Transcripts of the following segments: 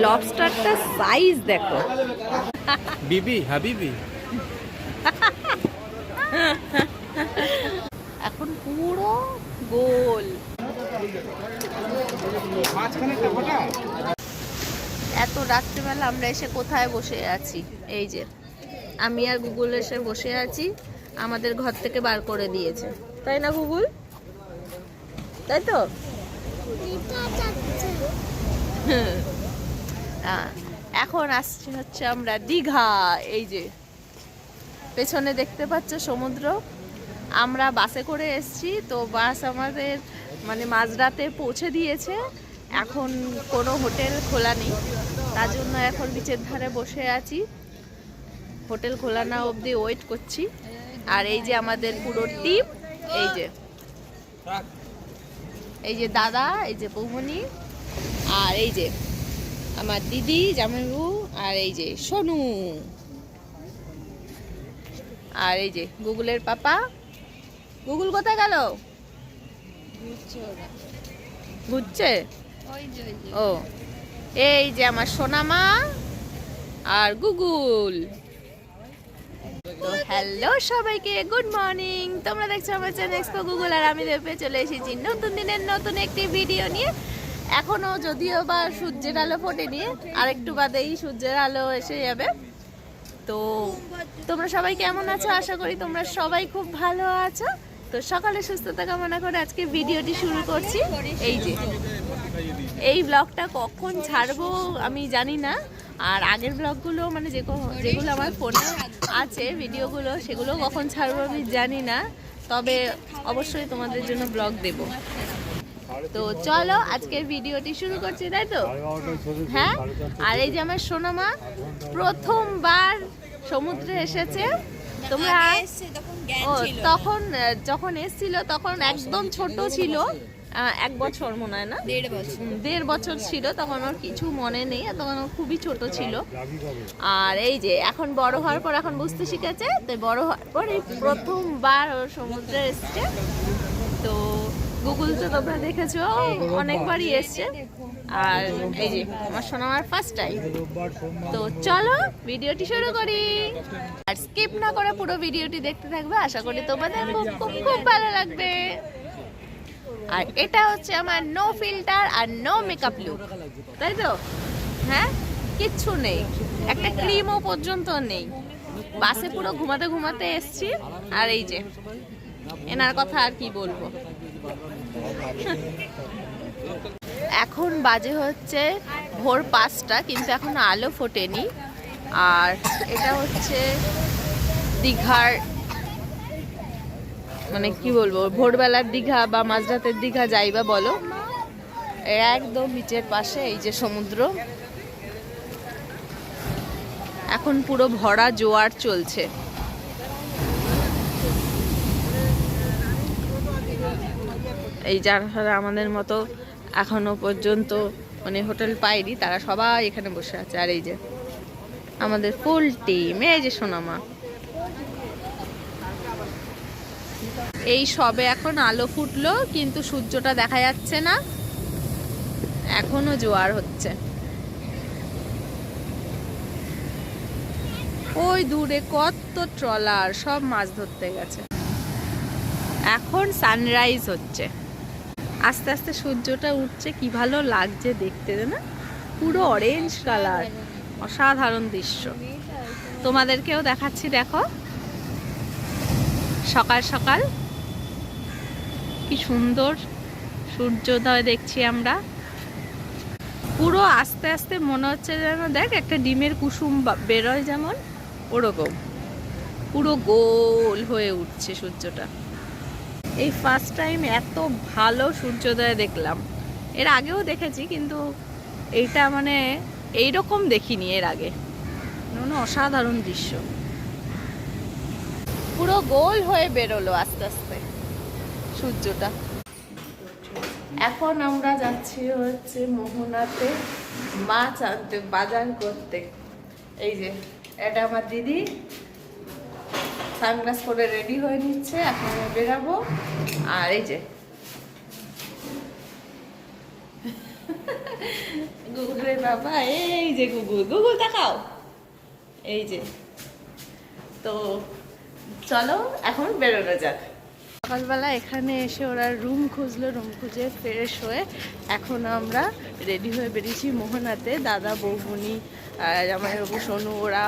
লবস্টারটা size দেখো। বিবি হাবিবি। এখন পুরো গোল। এত রাত্রিবেলা আমরা এসে কোথায় বসে আছি? এই যে আমি আর গুগল এসে বসে আছি, আমাদের ঘর থেকে বার করে দিয়েছে, তাই না গুগল? তাই তো। এখন আসছি হচ্ছে আমরা দীঘা। এই যে পেছনে দেখতে পাচ্ছ সমুদ্র। আমরা বাসে করে এসছি, তো বাস আমাদের মানে মাঝরাতে পৌঁছে দিয়েছে। এখন কোনো হোটেল খোলা নেই, তার জন্য এখন বিচের ধারে বসে আছি, হোটেল খোলা না অবধি ওয়েট করছি। আর এই যে আমাদের পুরো টিম, এই যে দাদা, এই যে বৌমনি, আর এই যে আমার দিদি জামাইবু, আর এই যে সোনু, আর এই যে গুগলের পাপা। গুগল কোথায় গেল? ঘুরছে। ও এই যে আমার সোনামা আর গুগল। তো হ্যালো সবাইকে, গুড মর্নিং। তোমরা দেখছো আমার চ্যানেল এক্সপো গুগল, আর আমি দেবে চলে এসেছি নতুন দিনের নতুন একটি ভিডিও নিয়ে। এখনো যদিও বা সূর্যের আলো ফোটেনি, আর একটু বাদেই সূর্যের আলো এসে যাবে। তো তোমরা সবাই কেমন আছো? আশা করি তোমরা সবাই খুব ভালো আছো। তো সকালে সুস্থতা কামনা করে আজকে ভিডিওটি শুরু করছি। এই যে এই ব্লগটা কখন ছাড়বো আমি জানি না, আর আগের ব্লগগুলো মানে যেগুলো আমার ফোনে আছে ভিডিওগুলো, সেগুলো কখন ছাড়বো আমি জানি না, তবে অবশ্যই তোমাদের জন্য ব্লগ দেব। তো চলো আজকের ভিডিওটি শুরু করছি, তাই তো? হ্যাঁ। আর এই যে আমার সোনামা প্রথমবার সমুদ্রে এসেছে। তোমরা তখন যখন এসেছিল তখন একদম ছোট ছিল, 1 বছর মনে হয় না, 1.5 বছর ছিল তখন। ওর কিছু মনে নেই, তখন ওর খুবই ছোট ছিল। আর এই যে এখন বড় হওয়ার পর এখন বুঝতে শিখেছে, তো বড় হওয়ার পর এই প্রথমবার ওর সমুদ্রে এসছে। তো গুগল তো তোমরা দেখেছো অনেকবারই এসছে, আর এই যে আমার সোনামার ফার্স্ট টাইম। তো চলো ভিডিওটি শুরু করি, আর স্কিপ না করে পুরো ভিডিওটি দেখতে থাকবে। আশা করি তোমাদের খুব খুব খুব ভালো লাগবে। আর এটা হচ্ছে আমার নো ফিল্টার আর নো মেকআপ লুক, তাই তো? হ্যাঁ, কিচ্ছু নেই, একটা ক্রিমও পর্যন্ত নেই। বাসে পুরো ঘুমাতে ঘুমাতে এসছি। আর এই যে এনার কথা আর কি বলবো। এখন বাজে হচ্ছে ভোর 5টা, কিন্তু এখনো আলো ফোটেনি। আর এটা হচ্ছে দীঘার মানে কি বলবো, ভোরবেলার দীঘা বা মাঝরাতের দীঘা যাই বা বলো, একদম বিচের পাশে এই যে সমুদ্র। এখন পুরো ভরা জোয়ার চলছে। এই যারা আমাদের মতো এখনো পর্যন্ত মানে হোটেল পাইনি, তারা সবাই এখানে বসে আছে। আর এই যে আমাদের ফুল টিম, এই যে সোনামা। এই সবে এখন আলো ফুটলো, কিন্তু সূর্যটা দেখা যাচ্ছে না, এখনো জোয়ার হচ্ছে। ওই দূরে কত ট্রলার, সব মাছ ধরতে গেছে। এখন সানরাইজ হচ্ছে, আস্তে আস্তে সূর্যটা উঠছে, কি ভালো লাগছে দেখতে না, পুরো অরেঞ্জ কালার, অসাধারণ দৃশ্য। তোমাদেরকেও দেখাচ্ছি, দেখো সকাল সকাল কি সুন্দর সূর্যোদয় দেখছি আমরা। পুরো আস্তে আস্তে মনে হচ্ছে যেন দেখ একটা ডিমের কুসুম বেরোয় যেমন, ওরকম পুরো গোল হয়ে উঠছে সূর্যটা। এই ফার্স্ট টাইম এত ভালো সূর্যোদয় দেখলাম। এর আগেও দেখেছি, কিন্তু এইটা মানে এইরকম দেখিনি এর আগে। অসাধারণ দৃশ্য, পুরো গোল হয়ে বেরোলো আস্তে আস্তে সূর্যটা। এখন আমরা যাচ্ছি হচ্ছে মোহনাতে মাছ আনতে, বাজার করতে। এই যে এটা আমার দিদি সানগ্লাস পরে রেডি হয়ে নিচ্ছে, এখন বেরাবো। আর এই যে গুগুলের বাবা, এই যে গুগুল, গুগুল তাকাও, এই যে। তো চলো এখন বেরোনো যাক। সকালবেলা এখানে এসে ওরা রুম খুঁজলো, রুম খুঁজে ফ্রেশ হয়ে এখন আমরা রেডি হয়ে বেরিয়েছি মোহনাতে। দাদা, বৌমনি, জামাইবাবু, সোনু ওরা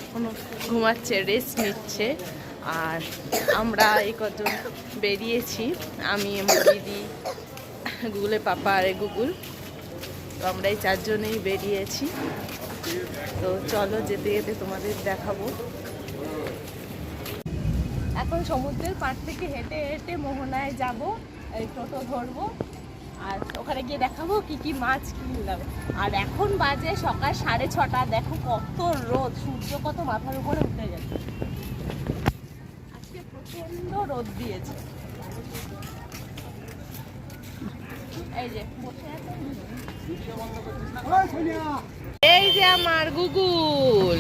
এখনো ঘুমাচ্ছে, রেস্ট নিচ্ছে। আর আমরা এই কজন বেরিয়েছি, আমি, আমার দিদি, গুগুলের পাপা আর গুগুল। তো আমরা এই চারজনেই বেরিয়েছি। তো চলো যেতে যেতে তোমাদের দেখাবো। এখন সমুদ্রের পাড় থেকে হেঁটে হেঁটে মোহনায় যাব, এই টোটো ধরবো আর ওখানে গিয়ে দেখাবো কি কি মাছ কিনলাম। আর এখন বাজে সকাল 6:30, দেখো কত রোদ, সূর্য কত মাথার উপরে উঠে গেছে। আজকে প্রচন্ড রোদ দিয়েছে। এই যে বসে আছে, এই যে আমার গুগুল।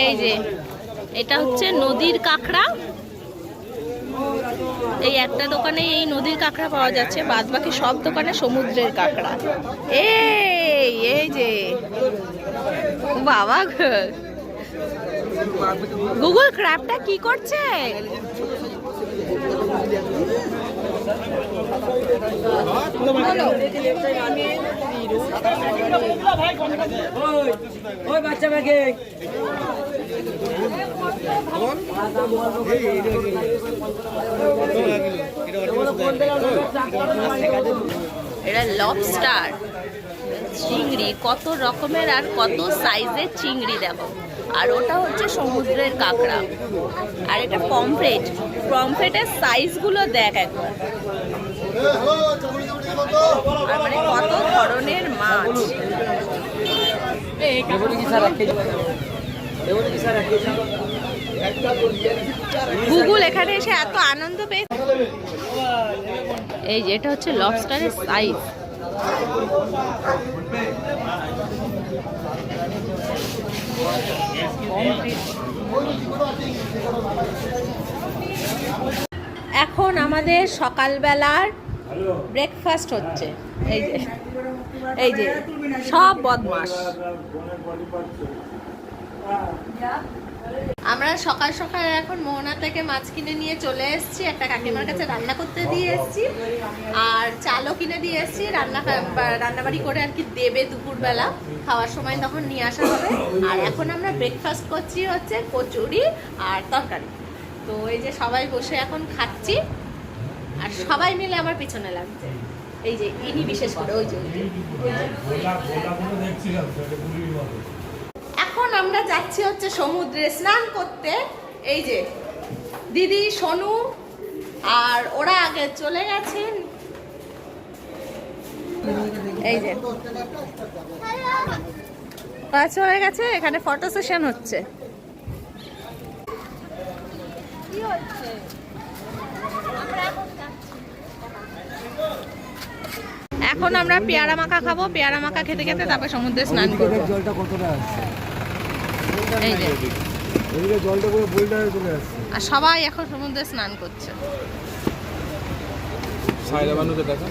এই যে এটা হচ্ছে নদীর কাঁকড়া। এই একটা দোকানে এই নদীর কাঁকড়া পাওয়া যাচ্ছে, বাদ বাকি সব দোকানে সমুদ্রের কাঁকড়া। এই যে বাবা, গুগল ক্র্যাবটা কি করছে? এটা লবস্টার, চিংড়ি, কত রকমের আর কত সাইজের চিংড়ি দেখো। আর ওটা হচ্ছে সমুদ্রের কাঁকড়া। আর এটা পমফ্রেট, পমফ্রেটের সাইজগুলো দেখ একবার। আর মানে কত ধরনের মাছ। গুগল এখানে এসে এত আনন্দ পেয়েছে। এই যে এটা হচ্ছে লবস্টারের সাইজ। এখন আমাদের সকালবেলার ব্রেকফাস্ট হচ্ছে। এই যে সব বদমাস। আমরা সকাল সকাল এখন মোহনা থেকে মাছ কিনে নিয়ে চলে এসেছি, একটা কাকিমার কাছে রান্না করতে দিয়ে এসেছি। আর চালও কিনে দিয়ে এসেছি, রান্নাবাড়ি করে আর কি দেবে দুপুরবেলা খাওয়ার সময়, তখন নিয়ে আসা হবে। আর এখন আমরা ব্রেকফাস্ট করছি হচ্ছে কচুরি আর তরকারি। তো এই যে সবাই বসে এখন খাচ্ছি, আর সবাই মিলে আমার পিছনে লাগছে। এই যে ইনি বিশেষ করে, ওই যে এখন আমরা যাচ্ছি হচ্ছে সমুদ্রে স্নান করতে। এই যে দিদি, সোনু আর ওরা আগে চলে গেছেন। এই যে ওরা চলে গেছে, এখানে ফটো সেশন হচ্ছে। এখন আমরা পেয়ারা মাখা খাবো, পেয়ারা মাখা খেতে খেতে তারপর সমুদ্রে স্নান করবো। জলটা কতটা আসছে? এই যে এদিকে জলটা পুরো বোল্ডারে চলে আসছে। আর সবাই এখন সমুদ্রে স্নান করছে। সাইরা বানুকে দেখা,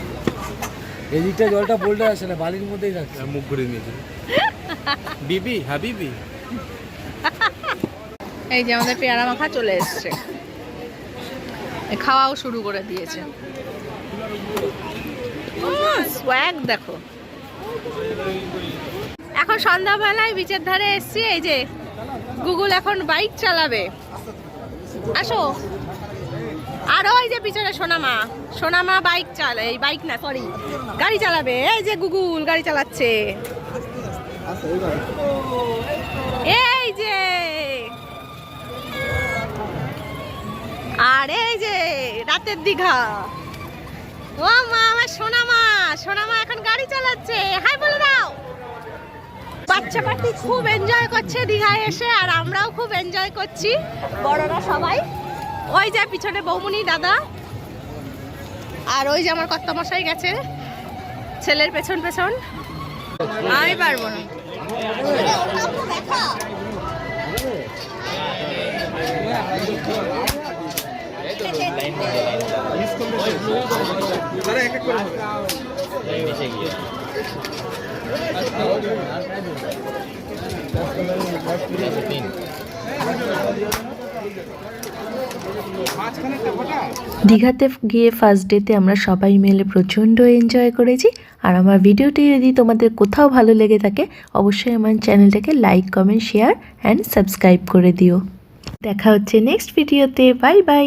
এদিকটা জলটা বোল্ডারে আসে না, বালির মধ্যেই থাকছে। মুখ ঘুরে নিয়েছে বিবি, হাবিবি। এই যে আমাদের পেয়ারা মাখা চলে এসছে, খাওয়াও শুরু করে দিয়েছে। সোয়াগ দেখো। এখন সন্ধ্যাবেলায় বিচের ধারে এসছি। এই যে গুগল এখন বাইক চালাবে, আসো। আর ওই যে পিছনে সোনামা, সোনামা বাইক চালাবে, এই বাইক না সরি গাড়ি চালাবে। এই যে গুগল গাড়ি চালাচ্ছে। এই যে আর এই যে রাতের দীঘা। ও মা, আমার সোনামা, সোনামা এখন গাড়ি চালাচ্ছে। হাই বলে দাও। বাচ্চা পার্টি খুব এনজয় করছে দীঘায় এসে, আর আমরাও খুব এনজয় করছি, বড়রা সবাই। ওই যে পিছনে বৌমনি, দাদা, আর ওই যে আমার কর্তামশাই গেছে। ছেলের পেছন পেছন। আমি পারবো না। দীঘাতে গিয়ে ফার্স্ট ডেতে আমরা সবাই মিলে প্রচণ্ড এনজয় করেছি। আর আমার ভিডিওটি যদি তোমাদের কোথাও ভালো লেগে থাকে অবশ্যই আমার চ্যানেলটাকে like, comment, share and subscribe করে দিও। দেখা হচ্ছে নেক্সট ভিডিওতে। Bye bye.